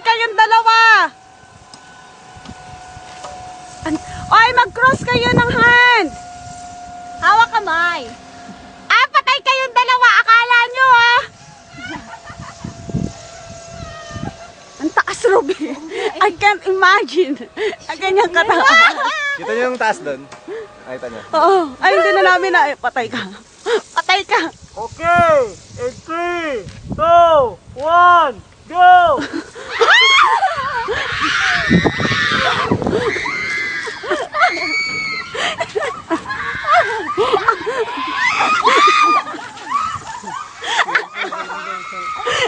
kayong dalawa. Oy, mag-cross kayo ng hand. Hawak kamay. Patay kayong dalawa. Akala nyo, Ang taas, Ruby. I can't imagine. Ang ganyang kataas. Kita niyo yung taas doon? Nakita niyo? Oo. Ay, hindi na namin na. Patay ka. Patay ka. Okay, in 3, 2, 1, go!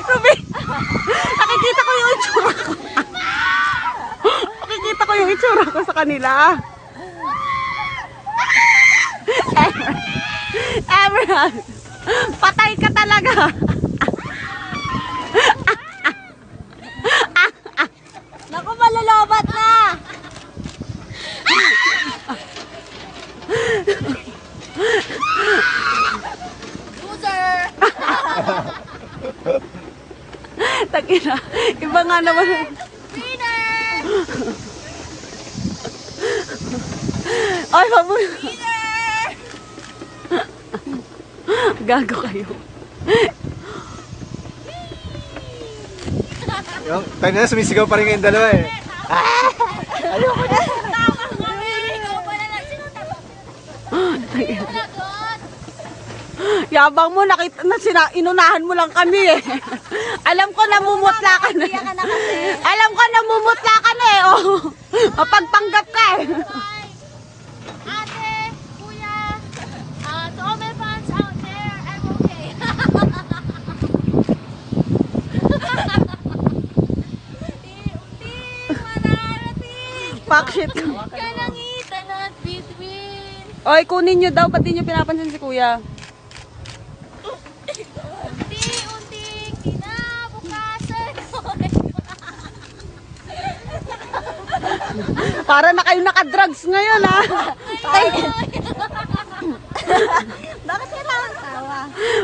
Ruby, nakikita ko yung itsura ko. Nakikita ko yung itsura ko sa kanila. Emerald, patay ka talaga. Naku, malalobat na. Loser. Takina, iba nga naman. Winner. Ay, mabuhay. Winner. Gago kayo. Yung, tayo na sumisigaw pa rin kayong dalawa eh. Ayoko na. Tama kami. Ikaw pala na sinunod. Lagot. Yabang mo, nakita na inunahan mo lang kami eh. Alam ko namumutla ka na. Kaya ka na kasi. Alam ko namumutla ka na eh. Oh. Mapagpanggap ka eh. Ate, kuya, to all my fans out there, I'm okay. Unti-unti mararating. Fuck shit. Kalangitan at between. Oy, kunin nyo daw. Ba't di nyo pinapansin si kuya? Unti-unting kinabukasan ko. Para na kayo nakadrugs ngayon ha. Bakit ka tawa?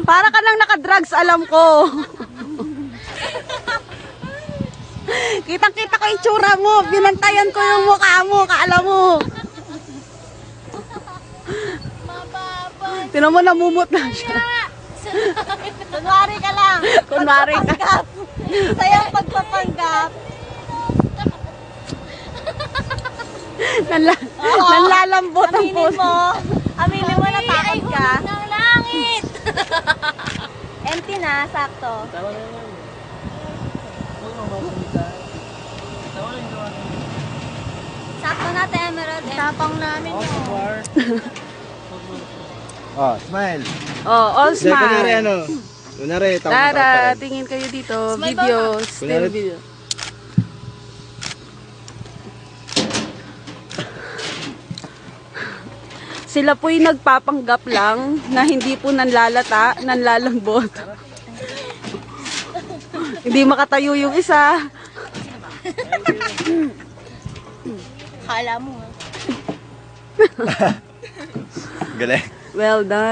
Para ka nang nakadrugs, alam ko. Kitang-kita ko yung tsura mo. Binantayan ko yung mukha mo. Kaala mo. Mapapan. Tinan mo, namumot na siya. Kunwari ka lang. Kunwari ka. Sayang pagpapanggap. Nanlalambot ang Aminin puso. mo. Aminin mo, natakot ka. Ng langit. Empty na, sakto. Sakto na, Emerald. Tapang namin yun. Oh, smile. Oh, all Dahil kunwari smile. ano. Kunwari, tawag na Tara, tawag pa rin. tingin kayo dito. Smile Video. ba? Still Kunwari- video. Sila po'y nagpapanggap lang na hindi po nanlalata, nanlalambot. Hindi makatayo yung isa. Kala mo. Galing. Well done.